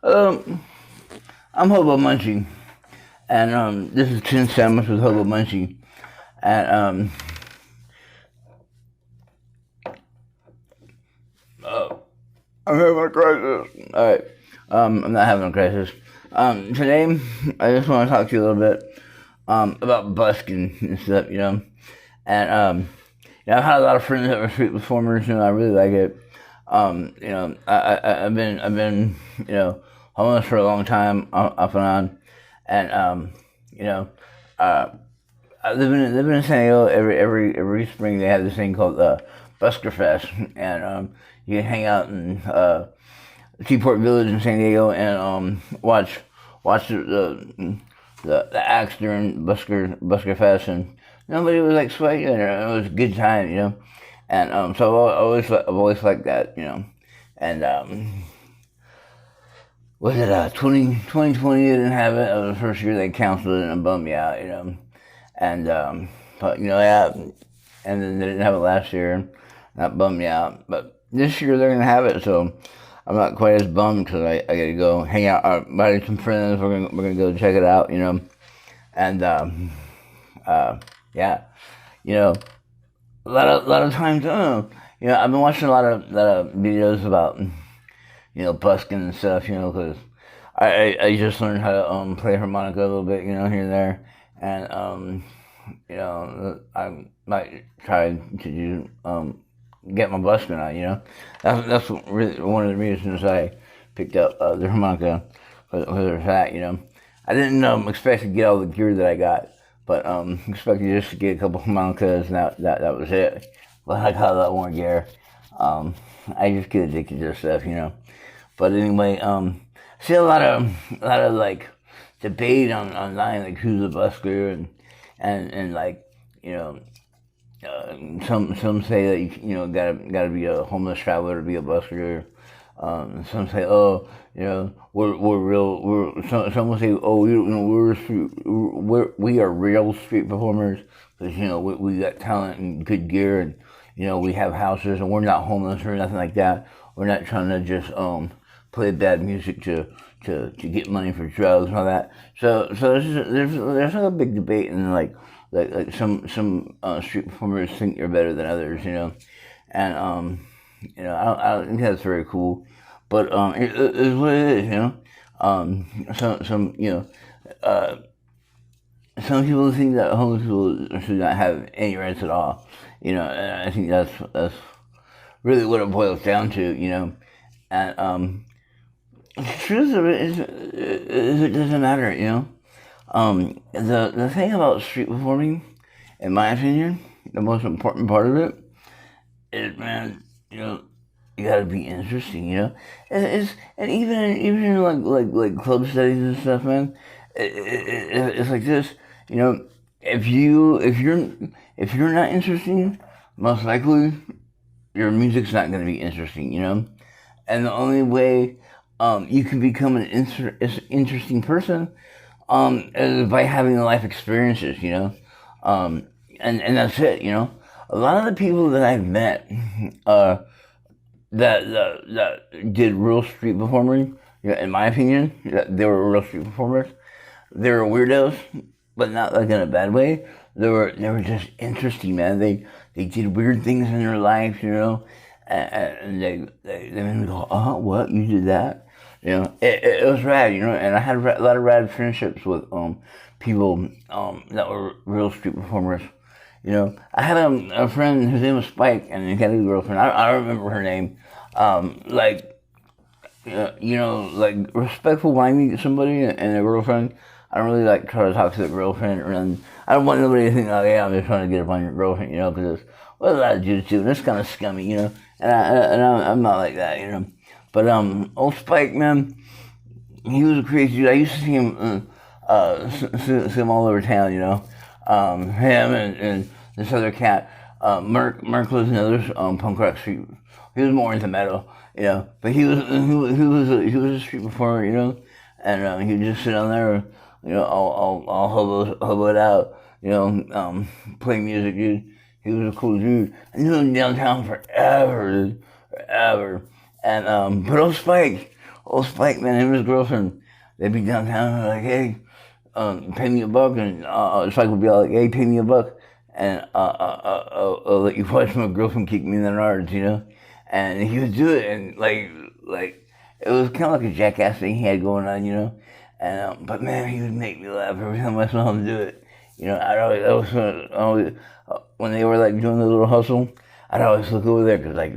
Um, I'm Hobo Munchie, and this is Tin Sandwich with Hobo Munchie, and uh, I'm having a crisis. All right, I'm not having a crisis. Today I just want to talk to you a little bit about busking and stuff, and I've had a lot of friends that were street performers, and I really like it. I've been, homeless for a long time, off and on, and uh, living in San Diego. Every spring they have this thing called Busker Fest, and you can hang out in Seaport Village in San Diego and watch the acts during Busker Fest, and nobody was like sweating, and it was a good time, and so I've always liked that, and was it 2020 they didn't have it. It was the first year they canceled it and it bummed me out, and but yeah, and then they didn't have it last year. That bummed me out, but this year they're gonna have it, so I'm not quite as bummed because I gotta go hang out, invite some friends. We're gonna go check it out, and yeah, a lot of times, I don't know, I've been watching a lot of videos about busking and stuff, because I just learned how to play harmonica a little bit, here and there, and I might try to do get my busking on, that's really one of the reasons I picked up the harmonica for that, I didn't expect to get all the gear that I got, but expected just to get a couple harmonicas, and that was it. But I got a lot more gear. I just get addicted to stuff, But anyway, I see a lot of like debate online, like who's a busker, and like some say that gotta be a homeless traveler to be a busker. Some say, oh, we're real. Some will say, oh, we are real street performers because we got talent and good gear, and we have houses, and we're not homeless or nothing like that. We're not trying to just play bad music to get money for drugs and all that. So there's like a big debate, and like some street performers think they're better than others, and I don't think that's very cool, but it is what it is, some people think that homeless people should not have any rights at all, and I think that's really what it boils down to, and the truth of it is it doesn't matter, the thing about street performing, in my opinion, the most important part of it is, man, you gotta be interesting, and even in like club studies and stuff, man, it's like this, if you're not interesting, most likely your music's not gonna be interesting, and the only way you can become an interesting person is by having life experiences, and that's it, A lot of the people that I've met, that did real street performing, in my opinion, they were real street performers. They were weirdos, but not like in a bad way. They were just interesting, man. They did weird things in their life, and they made me go, what, you did that? It was rad, and I had a lot of rad friendships with people that were real street performers. I had a friend, his name was Spike, and he had a girlfriend. I don't remember her name. Like respectful when I meet somebody and a girlfriend. I don't really like try to talk to the girlfriend, and I don't want nobody to think, oh yeah, I'm just trying to get up on your girlfriend, because what does that do to? And it's kind of scummy, and I'm not like that, But old Spike, man, he was a crazy dude. I used to see him, see him all over town, him and this other cat, Merc was another punk rock street. He was more into metal, but he was a street performer, and he would just sit down there, all hobo it out, play music, dude. He was a cool dude. I knew him downtown forever, dude, forever. And but old old Spike, man, him and his girlfriend, they'd be downtown and like, hey, pay me $1, and Spike would be like, hey, pay me $1, and I'll let you watch my girlfriend kick me in the nards, you know? And he would do it, and like it was kind of like a jackass thing he had going on, you know? And but man, he would make me laugh every time I saw him do it. You know, I always when they were like doing the little hustle, I'd always look over there because like,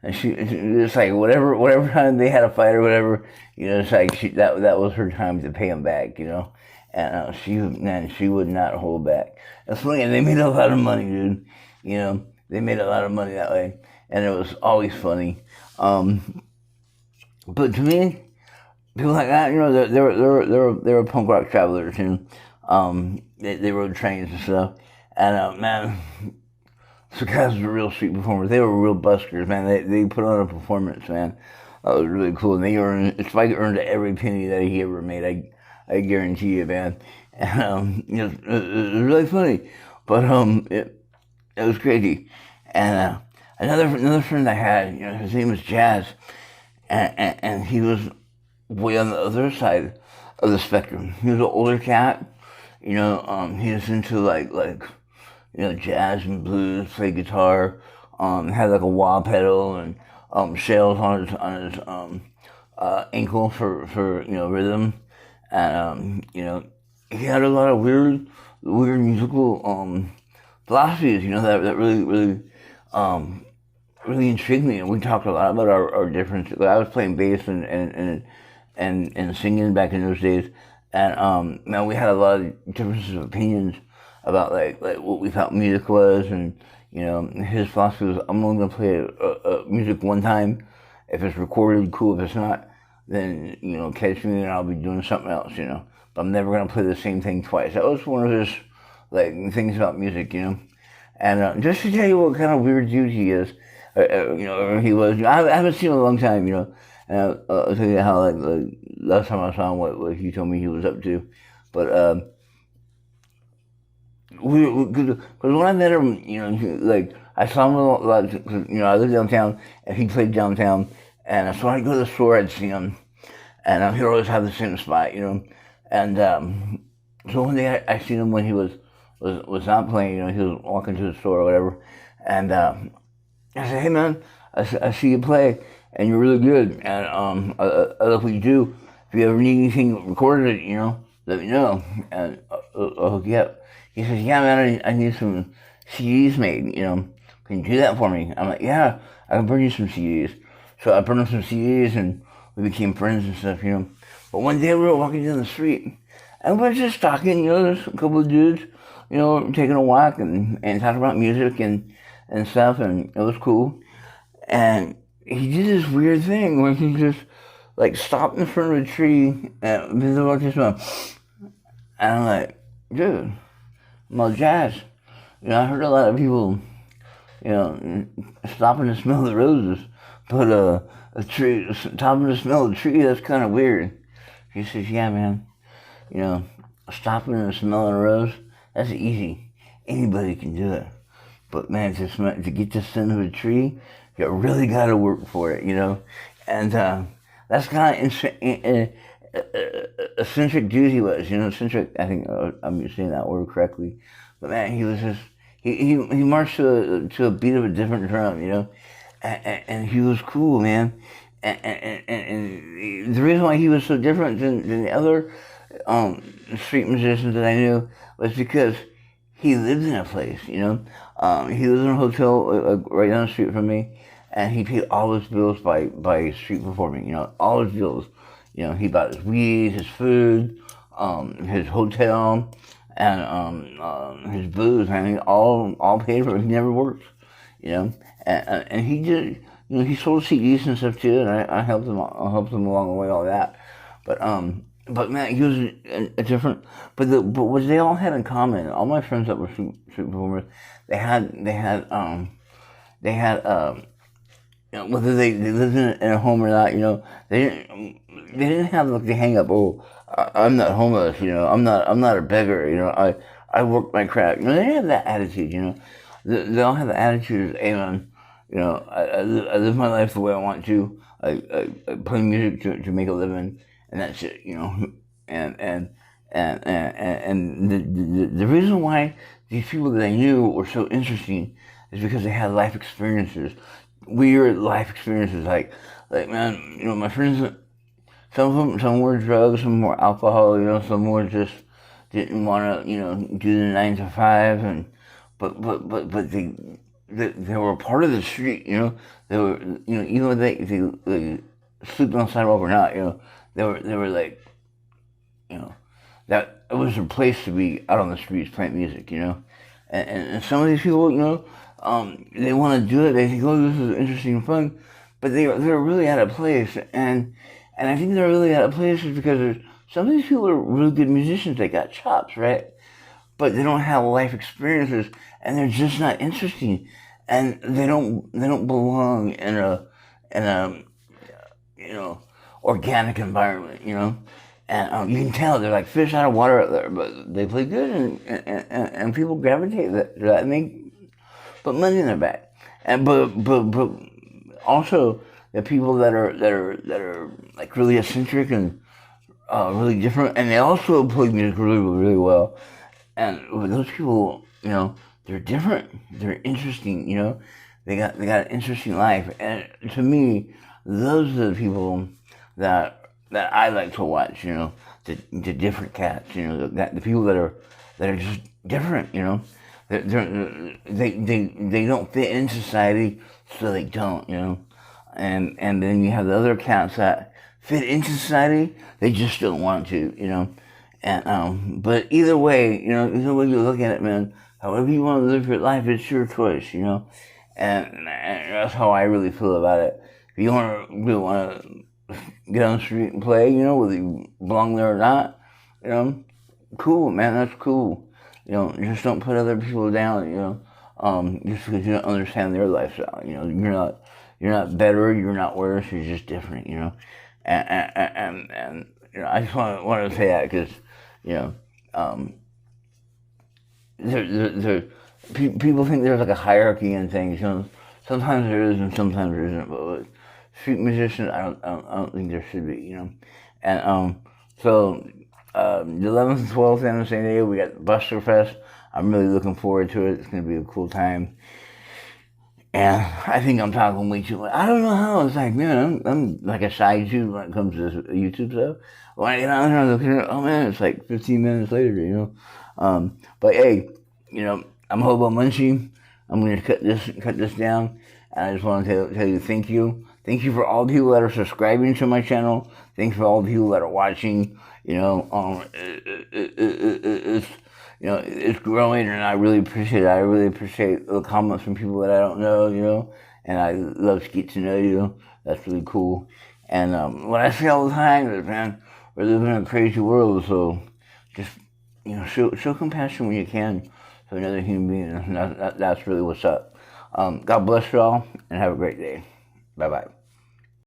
and it's like whatever time they had a fight or whatever, you know, it's like that was her time to pay him back, you know, and she would not hold back. It's funny, and they made a lot of money, dude. You know, they made a lot of money that way, and it was always funny. But to me, people like that, you know, they were punk rock travelers, and they rode trains and stuff. And man, the guys were real street performers. They were real buskers, man. They put on a performance, man. That was really cool. And Spike earned every penny that he ever made. I guarantee you, man. And you know, it was really funny, but it was crazy. And another friend I had, you know, his name was Jazz, and he was way on the other side of the spectrum. He was an older cat, you know. He was into like you know, jazz and blues, played guitar, had like a wah pedal and shells on his ankle for you know, rhythm, and you know, he had a lot of weird musical philosophies, you know, that really intrigued me. And we talked a lot about our differences. I was playing bass and singing back in those days, and man, we had a lot of differences of opinions about like what we thought music was. And you know, his philosophy was, I'm only gonna play music one time. If it's recorded, cool. If it's not, then you know, catch me and I'll be doing something else, you know. But I'm never gonna play the same thing twice. That was one of his like things about music, you know. And just to tell you what kind of weird dude he is, you know, or he was. You know, I haven't seen him in a long time, you know. And I'll tell you how like last time I saw him, what he told me he was up to. But because when I met him, you know, like I saw him a lot. Cause, you know, I lived downtown, and he played downtown, and so I'd go to the store, I'd see him, and he'd always have the same spot, you know. And so one day I seen him when he was not playing, you know, he was walking to the store or whatever, and I said, hey man, I see you play, and you're really good, and I love what you do. If you ever need anything recorded, you know, let me know, and I'll hook you up. He says, yeah, man, I need some CDs made, you know. Can you do that for me? I'm like, yeah, I can bring you some CDs. So I brought him some CDs, and we became friends and stuff, you know. But one day we were walking down the street, and we were just talking, you know, there's a couple of dudes, you know, taking a walk and talking about music and stuff, and it was cool. And he did this weird thing where he just, like, stopped in front of a tree, and and I'm like, dude, I'm jazz. You know, I heard a lot of people, you know, stopping to smell the roses, but a tree, stopping to smell the tree, that's kind of weird. He says, yeah, man, you know, stopping and smelling a rose, that's easy. Anybody can do it. But man, to get the scent of a tree, you really got to work for it, you know. And that's kind of eccentric dude he was, you know. Eccentric, I think I'm saying that word correctly. But man, he was just, he marched to a beat of a different drum, you know. And he was cool, man. And the reason why he was so different than the other street musicians that I knew was because he lived in a place, you know. He lived in a hotel right down the street from me, and he paid all his bills by street performing, you know, all his bills. You know, he bought his weed, his food, his hotel, and his booze, man, all paid for. He never worked, you know. And he did, you know, he sold CDs and stuff too, and I helped him along the way, all that. But man, he was a different. But what they all had in common, all my friends that were street performers, they had you know, whether they lived in a home or not, you know, they didn't have like the hang up. Oh, I'm not homeless, you know. I'm not a beggar, you know. I work my craft. You know, they have that attitude, you know. They all have the attitude of, hey man, you know, I live my life the way I want to. play music to make a living, and that's it, and the reason why these people that I knew were so interesting is because they had life experiences, weird life experiences. Like man, my friends, some were drugs, some were alcohol, some were just didn't want to, do the 9 to 5, and but they were part of the street, They were, even though they slept on the sidewalk or not, they were like, that it was a place to be out on the streets playing music, And some of these people, they want to do it. They think, oh, this is interesting and fun, but they're really out of place. And I think they're really out of place is because some of these people are really good musicians. They got chops, right? But they don't have life experiences, and they're just not interesting, and they don't belong in a organic environment, And you can tell they're like fish out of water out there, but they play good, and people gravitate to that, and they put money in their back. And but also the people that are like really eccentric and really different, and they also play music really well. And those people, they're different. They're interesting. They got an interesting life, and to me, those are the people that I like to watch. The different cats. The people that are just different. They don't fit in society, so they don't. And then you have the other cats that fit into society. They just don't want to. And but either way, either way you look at it, man, however you want to live your life, it's your choice, And that's how I really feel about it. If you really want to get on the street and play, whether you belong there or not, cool, man, that's cool. Just don't put other people down, just because you don't understand their lifestyle. You're not better, you're not worse, you're just different, And I just want to say that because, people think there's like a hierarchy in things. Sometimes there is and sometimes there isn't. But with street musicians, I don't think there should be. And so the 11th and 12th in San Diego, we got Buster Fest. I'm really looking forward to it. It's gonna be a cool time. And I think I'm talking way too much. I don't know how. It's like, man, I'm like a shy Jew when it comes to this YouTube stuff. When I get on there, I'm looking at, oh man, it's like 15 minutes later, But hey, I'm Hobo Munchie. I'm going to cut this down. And I just want to tell you thank you. Thank you for all the people that are subscribing to my channel. Thanks for all the people that are watching. It's growing, and I really appreciate it. I really appreciate the comments from people that I don't know, and I love to get to know you. That's really cool. And what I say all the time is, man, we're living in a crazy world, so just, show compassion when you can to another human being, and that's really what's up. God bless y'all, and have a great day. Bye-bye.